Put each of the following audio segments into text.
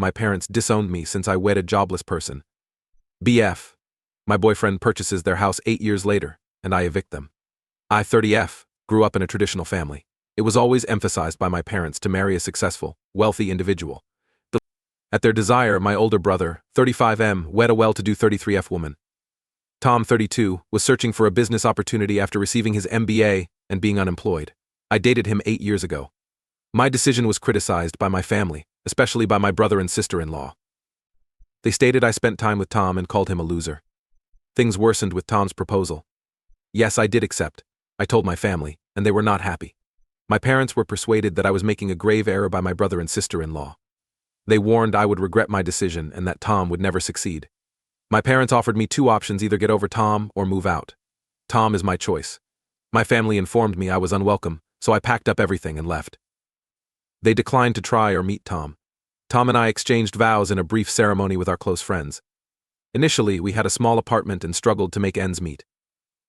My parents disowned me since I wed a jobless person. BF. My boyfriend purchases their house 8 years later, and I evict them. I, 30F, grew up in a traditional family. It was always emphasized by my parents to marry a successful, wealthy individual. At their desire, my older brother, 35M, wed a well-to-do 33F woman. Tom, 32, was searching for a business opportunity after receiving his MBA and being unemployed. I dated him 8 years ago. My decision was criticized by my family, especially by my brother and sister-in-law. They stated I spent time with Tom and called him a loser. Things worsened with Tom's proposal. Yes, I did accept. I told my family, and they were not happy. My parents were persuaded that I was making a grave error by my brother and sister-in-law. They warned I would regret my decision and that Tom would never succeed. My parents offered me 2 options: either get over Tom or move out. Tom is my choice. My family informed me I was unwelcome, so I packed up everything and left. They declined to try or meet Tom. Tom and I exchanged vows in a brief ceremony with our close friends. Initially, we had a small apartment and struggled to make ends meet.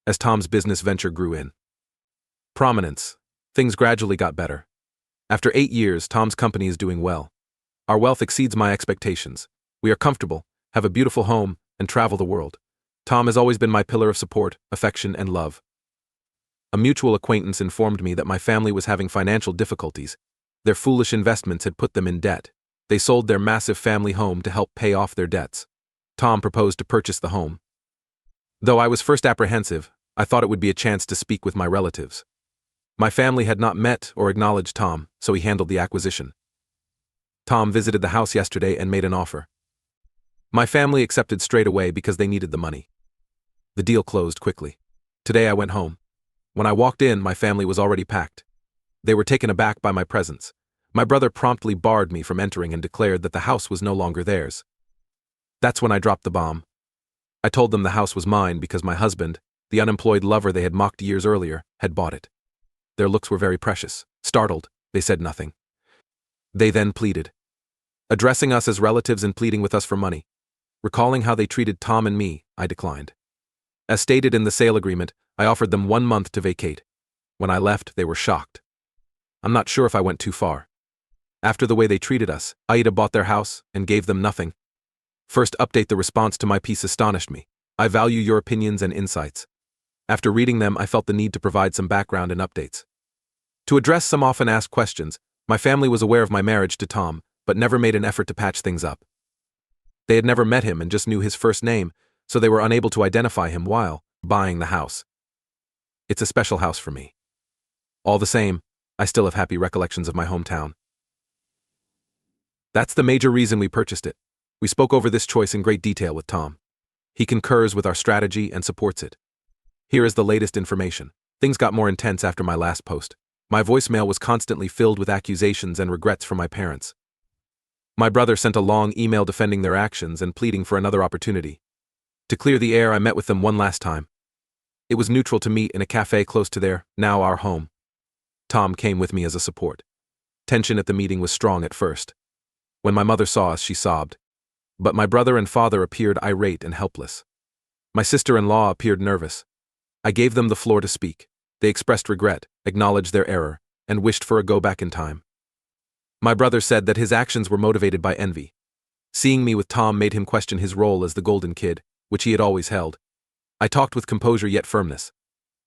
As Tom's business venture grew in prominence, things gradually got better. After 8 years, Tom's company is doing well. Our wealth exceeds my expectations. We are comfortable, have a beautiful home, and travel the world. Tom has always been my pillar of support, affection, and love. A mutual acquaintance informed me that my family was having financial difficulties. Their foolish investments had put them in debt. They sold their massive family home to help pay off their debts. Tom proposed to purchase the home. Though I was first apprehensive, I thought it would be a chance to speak with my relatives. My family had not met or acknowledged Tom, so he handled the acquisition. Tom visited the house yesterday and made an offer. My family accepted straight away because they needed the money. The deal closed quickly. Today I went home. When I walked in, my family was already packed. They were taken aback by my presence. My brother promptly barred me from entering and declared that the house was no longer theirs. That's when I dropped the bomb. I told them the house was mine because my husband, the unemployed lover they had mocked years earlier, had bought it. Their looks were very precious. Startled, they said nothing. They then pleaded, addressing us as relatives and pleading with us for money. Recalling how they treated Tom and me, I declined. As stated in the sale agreement, I offered them 1 month to vacate. When I left, they were shocked. I'm not sure if I went too far. After the way they treated us, AITA bought their house and gave them nothing. First update: the response to my piece astonished me. I value your opinions and insights. After reading them, I felt the need to provide some background and updates. To address some often asked questions, my family was aware of my marriage to Tom, but never made an effort to patch things up. They had never met him and just knew his first name, so they were unable to identify him while buying the house. It's a special house for me. All the same, I still have happy recollections of my hometown. That's the major reason we purchased it. We spoke over this choice in great detail with Tom. He concurs with our strategy and supports it. Here is the latest information. Things got more intense after my last post. My voicemail was constantly filled with accusations and regrets from my parents. My brother sent a long email defending their actions and pleading for another opportunity. To clear the air, I met with them one last time. It was neutral to meet in a cafe close to their, now our home. Tom came with me as a support. Tension at the meeting was strong at first. When my mother saw us, she sobbed. But my brother and father appeared irate and helpless. My sister-in-law appeared nervous. I gave them the floor to speak. They expressed regret, acknowledged their error, and wished for a go back in time. My brother said that his actions were motivated by envy. Seeing me with Tom made him question his role as the golden kid, which he had always held. I talked with composure yet firmness.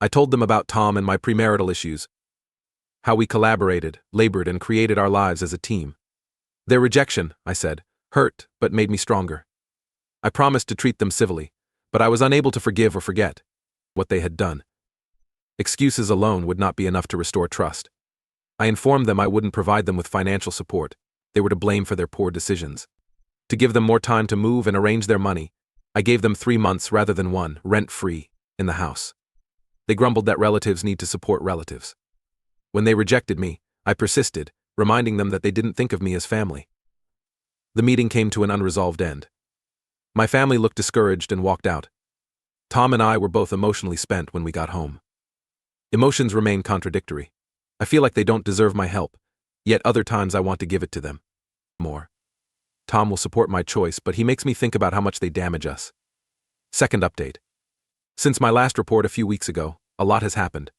I told them about Tom and my premarital issues, how we collaborated, labored, and created our lives as a team. Their rejection, I said, hurt but made me stronger. I promised to treat them civilly, but I was unable to forgive or forget what they had done. Excuses alone would not be enough to restore trust. I informed them I wouldn't provide them with financial support. They were to blame for their poor decisions. To give them more time to move and arrange their money, I gave them 3 months rather than 1, rent-free, in the house. They grumbled that relatives need to support relatives. When they rejected me, I persisted, reminding them that they didn't think of me as family. The meeting came to an unresolved end. My family looked discouraged and walked out. Tom and I were both emotionally spent when we got home. Emotions remain contradictory. I feel like they don't deserve my help, yet other times I want to give it to them. More. Tom will support my choice, but he makes me think about how much they damage us. Second update. Since my last report a few weeks ago, a lot has happened.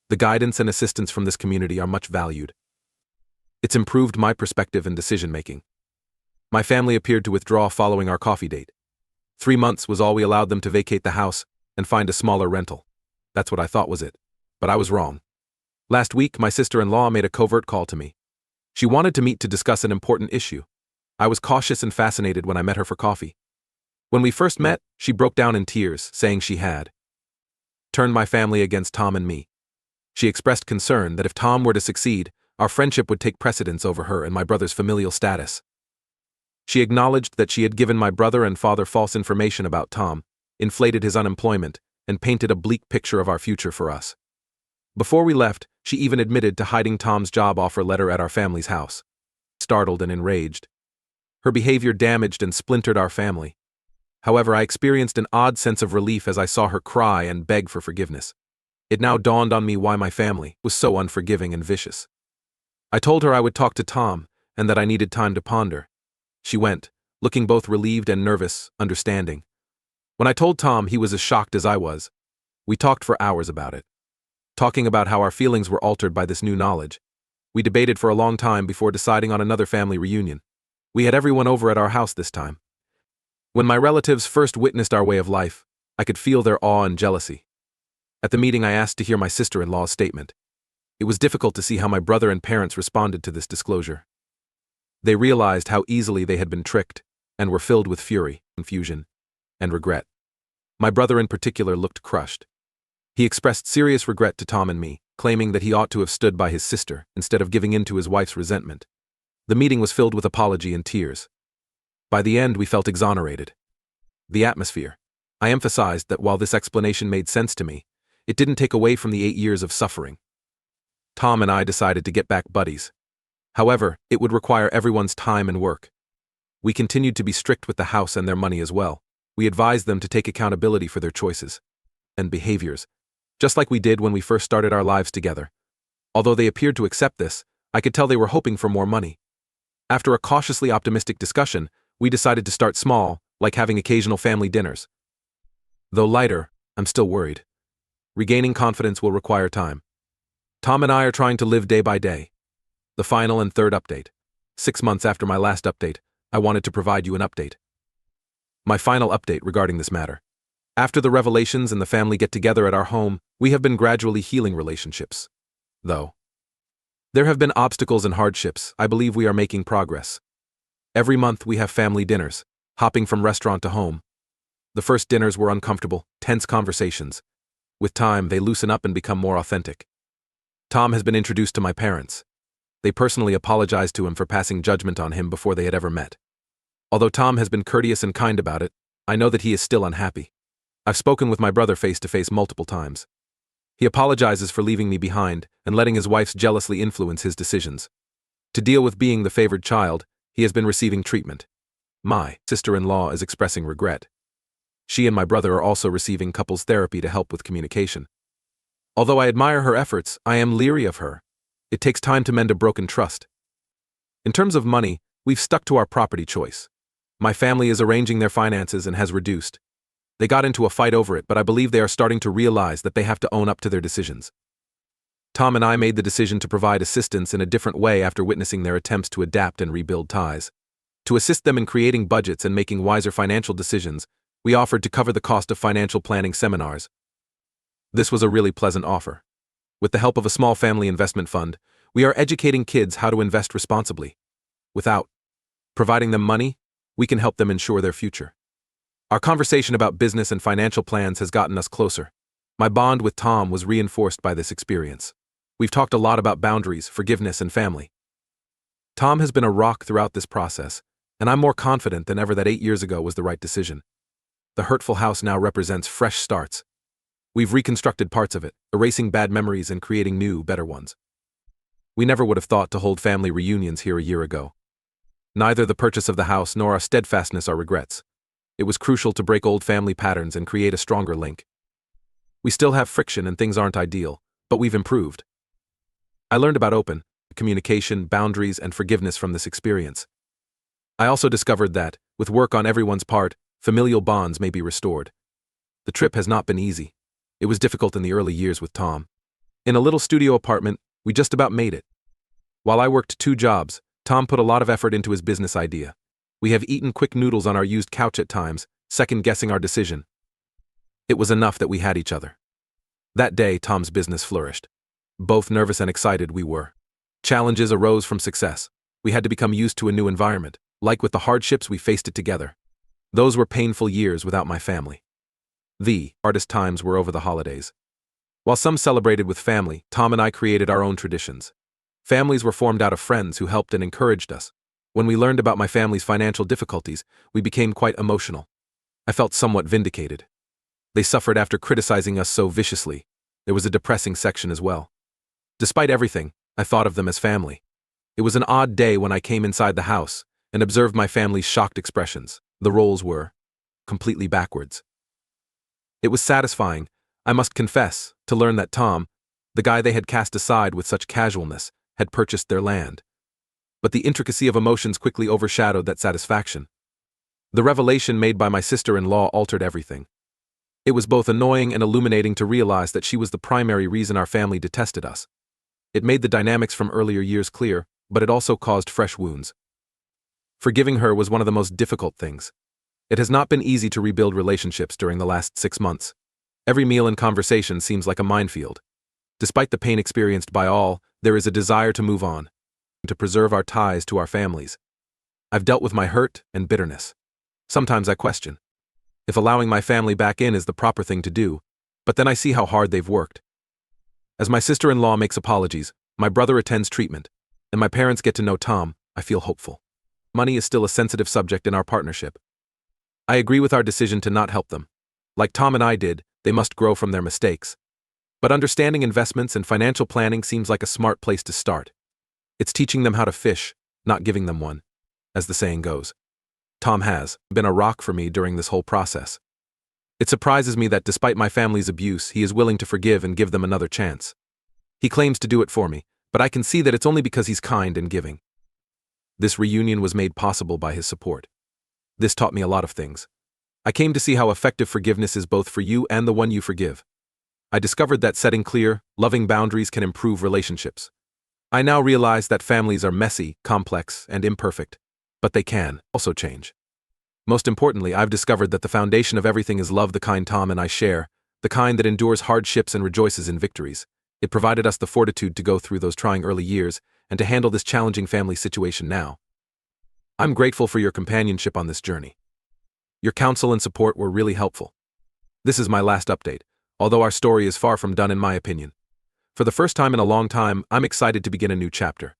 The guidance and assistance from this community are much valued. It's improved my perspective and decision-making. My family appeared to withdraw following our coffee date. 3 months was all we allowed them to vacate the house and find a smaller rental. That's what I thought was it. But I was wrong. Last week, my sister-in-law made a covert call to me. She wanted to meet to discuss an important issue. I was cautious and fascinated when I met her for coffee. When we first met, she broke down in tears, saying she had turned my family against Tom and me. She expressed concern that if Tom were to succeed, our friendship would take precedence over her and my brother's familial status. She acknowledged that she had given my brother and father false information about Tom, inflated his unemployment, and painted a bleak picture of our future for us. Before we left, she even admitted to hiding Tom's job offer letter at our family's house. Startled and enraged. Her behavior damaged and splintered our family. However, I experienced an odd sense of relief as I saw her cry and beg for forgiveness. It now dawned on me why my family was so unforgiving and vicious. I told her I would talk to Tom and that I needed time to ponder. She went, looking both relieved and nervous, understanding. When I told Tom, he was as shocked as I was. We talked for hours about it, talking about how our feelings were altered by this new knowledge. We debated for a long time before deciding on another family reunion. We had everyone over at our house this time. When my relatives first witnessed our way of life, I could feel their awe and jealousy. At the meeting, I asked to hear my sister-in-law's statement. It was difficult to see how my brother and parents responded to this disclosure. They realized how easily they had been tricked and were filled with fury, confusion, and regret. My brother in particular looked crushed. He expressed serious regret to Tom and me, claiming that he ought to have stood by his sister instead of giving in to his wife's resentment. The meeting was filled with apology and tears. By the end, we felt exonerated. The atmosphere. I emphasized that while this explanation made sense to me, it didn't take away from the 8 years of suffering. Tom and I decided to get back buddies. However, it would require everyone's time and work. We continued to be strict with the house and their money as well. We advised them to take accountability for their choices and behaviors, just like we did when we first started our lives together. Although they appeared to accept this, I could tell they were hoping for more money. After a cautiously optimistic discussion, we decided to start small, like having occasional family dinners. Though lighter, I'm still worried. Regaining confidence will require time. Tom and I are trying to live day by day. The final and third update. 6 months after my last update, I wanted to provide you an update. My final update regarding this matter. After the revelations and the family get-together at our home, we have been gradually healing relationships. Though there have been obstacles and hardships, I believe we are making progress. Every month we have family dinners, hopping from restaurant to home. The first dinners were uncomfortable, tense conversations. With time, they loosen up and become more authentic. Tom has been introduced to my parents. They personally apologized to him for passing judgment on him before they had ever met. Although Tom has been courteous and kind about it, I know that he is still unhappy. I've spoken with my brother face-to-face multiple times. He apologizes for leaving me behind and letting his wife jealously influence his decisions. To deal with being the favored child, he has been receiving treatment. My sister-in-law is expressing regret. She and my brother are also receiving couples therapy to help with communication. Although I admire her efforts, I am leery of her. It takes time to mend a broken trust. In terms of money, we've stuck to our property choice. My family is arranging their finances and has reduced. They got into a fight over it, but I believe they are starting to realize that they have to own up to their decisions. Tom and I made the decision to provide assistance in a different way after witnessing their attempts to adapt and rebuild ties. To assist them in creating budgets and making wiser financial decisions, we offered to cover the cost of financial planning seminars. This was a really pleasant offer. With the help of a small family investment fund, we are educating kids how to invest responsibly. Without providing them money, we can help them ensure their future. Our conversation about business and financial plans has gotten us closer. My bond with Tom was reinforced by this experience. We've talked a lot about boundaries, forgiveness, and family. Tom has been a rock throughout this process, and I'm more confident than ever that 8 years ago was the right decision. The hurtful house now represents fresh starts. We've reconstructed parts of it, erasing bad memories and creating new, better ones. We never would have thought to hold family reunions here a year ago. Neither the purchase of the house nor our steadfastness are regrets. It was crucial to break old family patterns and create a stronger link. We still have friction and things aren't ideal, but we've improved. I learned about open communication, boundaries, and forgiveness from this experience. I also discovered that, with work on everyone's part, familial bonds may be restored. The trip has not been easy. It was difficult in the early years with Tom. In a little studio apartment, we just about made it. While I worked 2 jobs, Tom put a lot of effort into his business idea. We have eaten quick noodles on our used couch at times, second-guessing our decision. It was enough that we had each other. That day, Tom's business flourished. Both nervous and excited we were. Challenges arose from success. We had to become used to a new environment. Like with the hardships, we faced it together. Those were painful years without my family. The hardest times were over the holidays. While some celebrated with family, Tom and I created our own traditions. Families were formed out of friends who helped and encouraged us. When we learned about my family's financial difficulties, we became quite emotional. I felt somewhat vindicated. They suffered after criticizing us so viciously. There was a depressing section as well. Despite everything, I thought of them as family. It was an odd day when I came inside the house and observed my family's shocked expressions. The roles were completely backwards. It was satisfying, I must confess, to learn that Tom, the guy they had cast aside with such casualness, had purchased their land. But the intricacy of emotions quickly overshadowed that satisfaction. The revelation made by my sister-in-law altered everything. It was both annoying and illuminating to realize that she was the primary reason our family detested us. It made the dynamics from earlier years clear, but it also caused fresh wounds. Forgiving her was one of the most difficult things. It has not been easy to rebuild relationships during the last 6 months. Every meal and conversation seems like a minefield. Despite the pain experienced by all, there is a desire to move on, to preserve our ties to our families. I've dealt with my hurt and bitterness. Sometimes I question if allowing my family back in is the proper thing to do, but then I see how hard they've worked. As my sister-in-law makes apologies, my brother attends treatment, and my parents get to know Tom, I feel hopeful. Money is still a sensitive subject in our partnership. I agree with our decision to not help them. Like Tom and I did, they must grow from their mistakes. But understanding investments and financial planning seems like a smart place to start. It's teaching them how to fish, not giving them one, as the saying goes. Tom has been a rock for me during this whole process. It surprises me that despite my family's abuse, he is willing to forgive and give them another chance. He claims to do it for me, but I can see that it's only because he's kind and giving. This reunion was made possible by his support. This taught me a lot of things. I came to see how effective forgiveness is both for you and the one you forgive. I discovered that setting clear, loving boundaries can improve relationships. I now realize that families are messy, complex, and imperfect, but they can also change. Most importantly, I've discovered that the foundation of everything is love, the kind Tom and I share, the kind that endures hardships and rejoices in victories. It provided us the fortitude to go through those trying early years and to handle this challenging family situation now. I'm grateful for your companionship on this journey. Your counsel and support were really helpful. This is my last update, although our story is far from done in my opinion. For the first time in a long time, I'm excited to begin a new chapter.